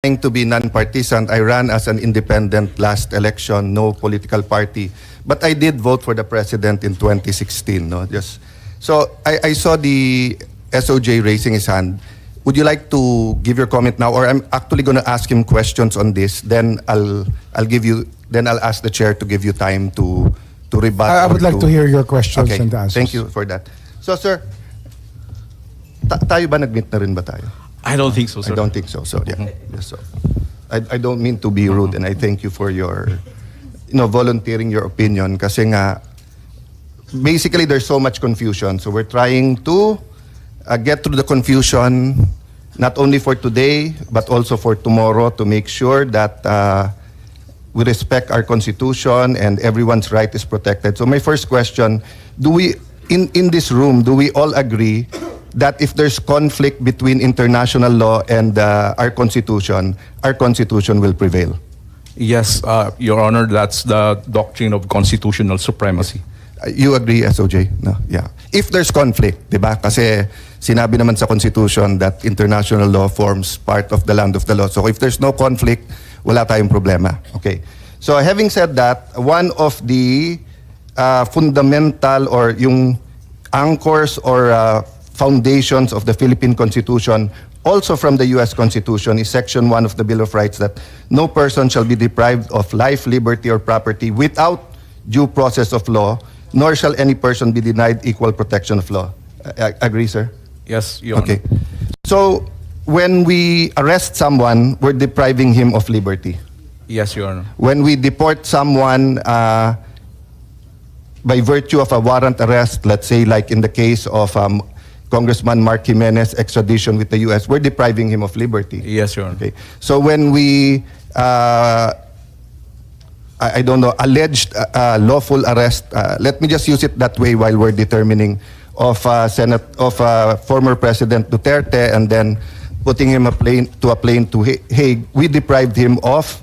trying to be non-partisan. I ran as an independent last election, no political party. But I did vote for the president in 2016. No, so I saw the SOJ raising his hand. Would you like to give your comment now, or I'm actually going to ask him questions on this? Then I'll ask the chair to give you time to rebut. I would like to hear your questions and answers. Thank you for that. So, sir, tayo ba nag-meet na rin ba tayo? I don't think so, sir. I don't think so. So, yeah. Yes, so. I don't mean to be rude, and I thank you for your, volunteering your opinion. Kasi nga, basically, there's so much confusion. So we're trying to get through the confusion, not only for today, but also for tomorrow, to make sure that we respect our Constitution and everyone's right is protected. So my first question, in this room, do we all agree that if there's conflict between international law and our Constitution will prevail? Yes, Your Honor, that's the doctrine of constitutional supremacy. You agree, SOJ? No? Yeah. If there's conflict, di ba? Kasi sinabi naman sa Constitution that international law forms part of the land of the law. So if there's no conflict, wala tayong problema. Okay. So having said that, one of the fundamental or yung anchors or foundations of the Philippine Constitution, also from the U.S. Constitution, is Section 1 of the Bill of Rights, that no person shall be deprived of life, liberty, or property without due process of law, nor shall any person be denied equal protection of law. Agree, sir? Yes, Your Honor. Okay. So, when we arrest someone, we're depriving him of liberty. Yes, Your Honor. When we deport someone by virtue of a warrant arrest, let's say like in the case of Congressman Mark Jimenez extradition with the U.S., we're depriving him of liberty. Yes, Your Honor. Okay. So when we, alleged lawful arrest, let me just use it that way while we're determining of former President Duterte and then putting him to a plane to Hague, we deprived him of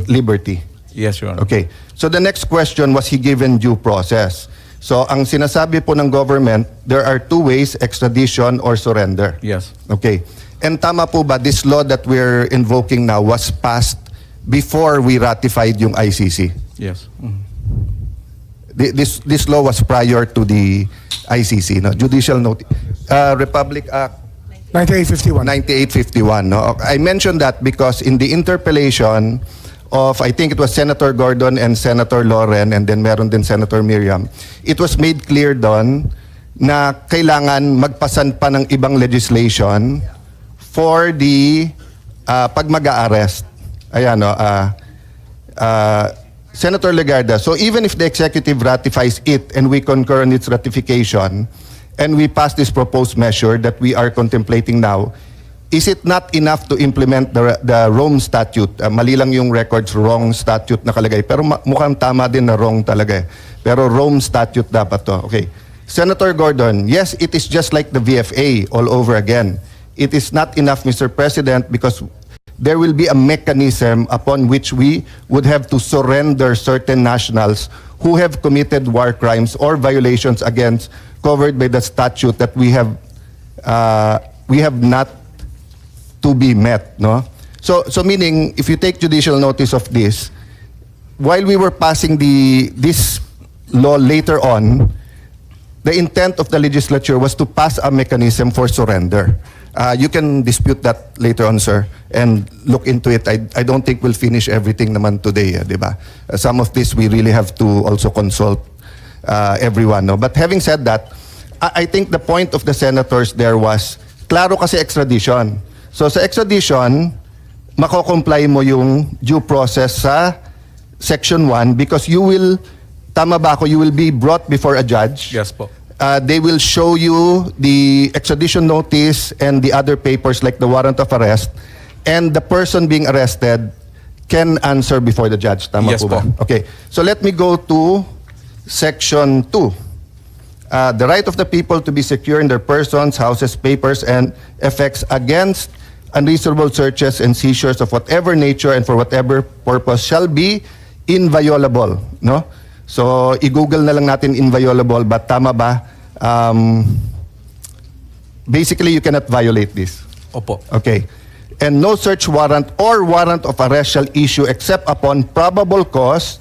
liberty. Yes, Your Honor. Okay. So the next question, was he given due process? So ang sinasabi po ng government, there are two ways, extradition or surrender. Yes. Okay. And tama po ba, this law that we're invoking now was passed before we ratified yung ICC? Yes. This law was prior to the ICC, no? Judicial Notice. Republic Act 9851. 9851. No? I mentioned that because in the interpellation of, I think it was Senator Gordon and Senator Loren, and then meron din Senator Miriam, it was made clear doon na kailangan magpasan pa ng ibang legislation for the pag mag-a-arrest. Ayan, no? Senator Legarda, so even if the executive ratifies it and we concur on its ratification, and we pass this proposed measure that we are contemplating now, is it not enough to implement the Rome Statute? Mali lang yung records, wrong statute nakalagay. Pero mukhang tama din na wrong talaga. Pero Rome Statute dapat to. Okay. Senator Gordon, yes, it is just like the VFA all over again. It is not enough, Mr. President, because there will be a mechanism upon which we would have to surrender certain nationals who have committed war crimes or violations against covered by the statute that we have not to be met, no? So meaning, if you take judicial notice of this, while we were passing this law later on, the intent of the legislature was to pass a mechanism for surrender. You can dispute that later on, sir, and look into it. I don't think we'll finish everything naman today, di ba? Some of this we really have to also consult everyone, no? But having said that, I think the point of the senators there was, klaro kasi extradition. So sa extradition, mako-comply mo yung due process sa Section 1 because you will, tama ba ako, you will be brought before a judge. Yes po. They will show you the extradition notice and the other papers like the warrant of arrest, and the person being arrested can answer before the judge. Tama Yes po ba? po. Okay. So let me go to Section 2. The right of the people to be secure in their persons, houses, papers, and effects against unreasonable searches and seizures of whatever nature and for whatever purpose shall be inviolable. No? So, i-google na lang natin inviolable, but tama ba? Basically, you cannot violate this. Opo. Okay. and no search warrant or warrant of arrest shall issue except upon probable cause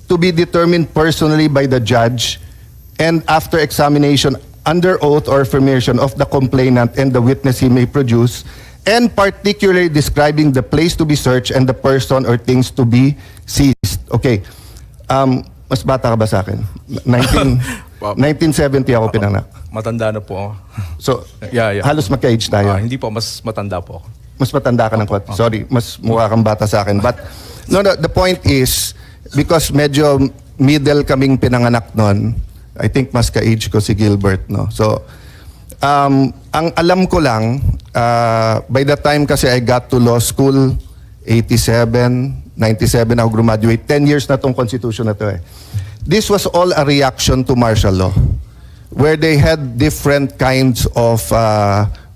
to be determined personally by the judge and after examination under oath or affirmation of the complainant and the witness he may produce, and particularly describing the place to be searched and the person or things to be seized. Okay. Mas bata ka ba sa akin? 1970 ako pinanganak. Matanda na po ako. So, Yeah. halos magka-age tayo. Hindi po, mas matanda po ako. Mas matanda ka ng konti. Sorry, mas mukha kang bata sa akin. But, no, the point is, because medyo middle kaming pinanganak nun, I think mas ka-age ko si Gilbert, no? So, ang alam ko lang, by the time kasi I got to law school, 87, 97 ako graduate, 10 years na tong constitution na to eh. This was all a reaction to martial law, where they had different kinds of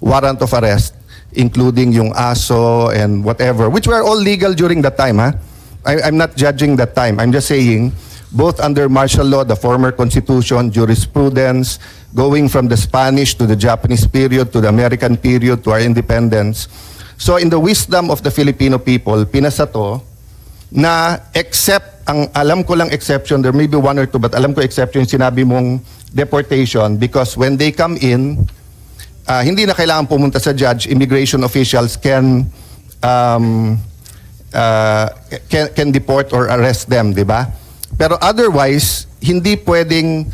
warrant of arrest, including yung ASO and whatever, which were all legal during that time. I'm not judging that time. I'm just saying, both under martial law, the former constitution, jurisprudence, going from the Spanish to the Japanese period, to the American period, to our independence. So in the wisdom of the Filipino people, pinasa to na except, ang alam ko lang exception, there may be one or two, but alam ko exception yung sinabi mong deportation, because when they come in, hindi na kailangan pumunta sa judge, immigration officials can deport or arrest them, di ba? Pero otherwise, hindi pwedeng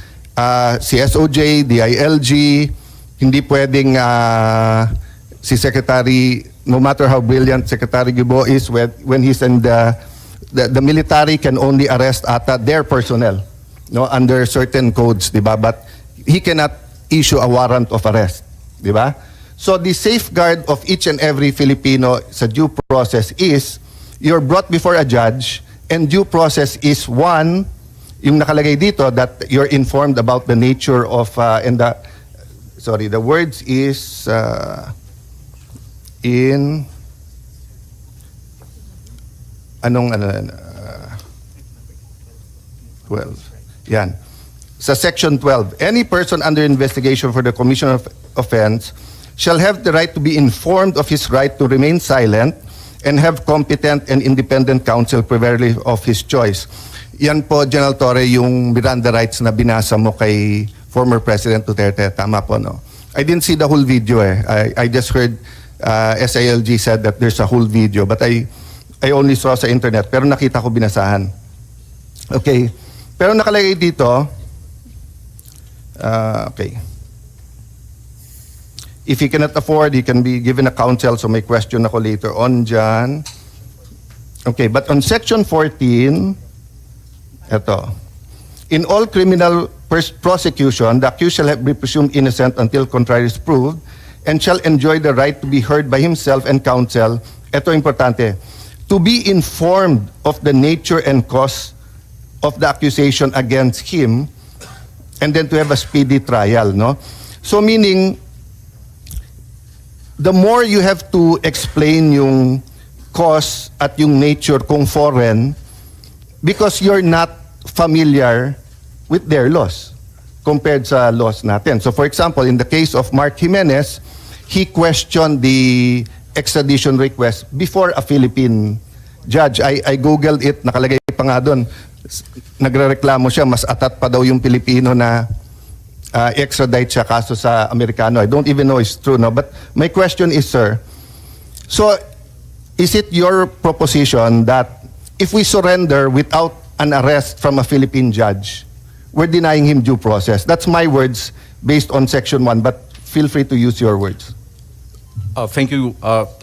si SOJ, DILG, hindi pwedeng si Secretary, no matter how brilliant Secretary Gubo is, when he's in the military can only arrest their personnel, no, under certain codes, di ba? But he cannot issue a warrant of arrest, di ba? So the safeguard of each and every Filipino sa due process is you're brought before a judge, and due process is one, yung nakalagay dito, that you're informed about the nature of, the words is in, 12. Yan. Sa section 12, any person under investigation for the commission of offense shall have the right to be informed of his right to remain silent and have competent and independent counsel preferably of his choice. Yan po, General Torre, yung Miranda rights na binasa mo kay former President Duterte. Tama po, no? I didn't see the whole video eh. I just heard SILG said that there's a whole video, but I only saw sa internet, pero nakita ko binasahan. Okay. Pero nakalagay dito, okay. If he cannot afford, he can be given a counsel. So may question ako later on dyan. Okay, but on section 14, ito. In all criminal prosecution, the accused shall be presumed innocent until contrary is proved and shall enjoy the right to be heard by himself and counsel. Ito importante. To be informed of the nature and cause of the accusation against him, and then to have a speedy trial, no? So meaning, the more you have to explain yung cause at yung nature kung foreign, because you're not familiar with their laws compared sa laws natin. So for example, in the case of Mark Jimenez, he questioned the extradition request before a Philippine judge. I googled it, nakalagay pa nga doon. Nagrereklamo siya, mas atat pa daw yung Pilipino na extradite siya kaso sa Amerikano. I don't even know it's true, no? But my question is, sir, so is it your proposition that if we surrender without an arrest from a Philippine judge, we're denying him due process? That's my words based on Section 1, but feel free to use your words. Thank you,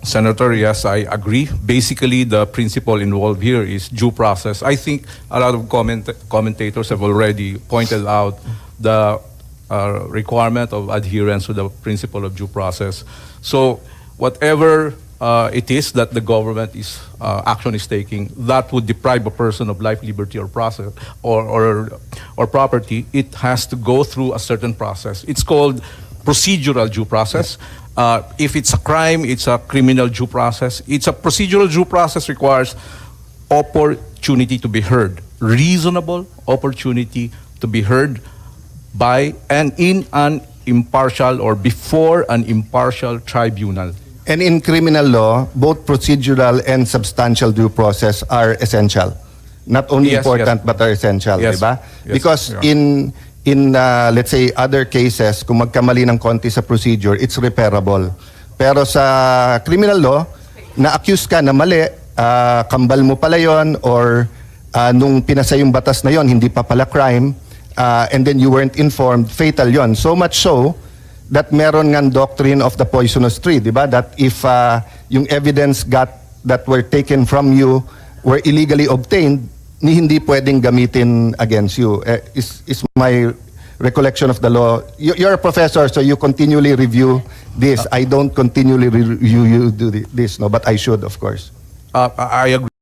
Senator. Yes, I agree. Basically, the principle involved here is due process. I think a lot of commentators have already pointed out the requirement of adherence to the principle of due process. So, whatever it is that the government is action is taking that would deprive a person of life, liberty, or process or property, it has to go through a certain process. It's called procedural due process. If it's a crime, it's a criminal due process. It's a procedural due process requires opportunity to be heard, reasonable opportunity to be heard by and in an impartial or before an impartial tribunal. And in criminal law, both procedural and substantial due process are essential. Not only Yes, important, yes. but are essential, Yes. diba? Yes, Because Your in let's say, other cases, kung magkamali ng konti sa procedure, it's repairable. Pero sa criminal law, na-accuse ka na mali, kambal mo pala yon, or nung pinasa yung batas na yon, hindi pa pala crime, and then you weren't informed, fatal yon. So much so, that meron ngang doctrine of the poisonous tree, di ba? That if yung evidence that were taken from you were illegally obtained, ni hindi pwedeng gamitin against you. Is my recollection of the law. You're a professor, so you continually review this. I don't continually review you do this, no, but I should, of course. I agree.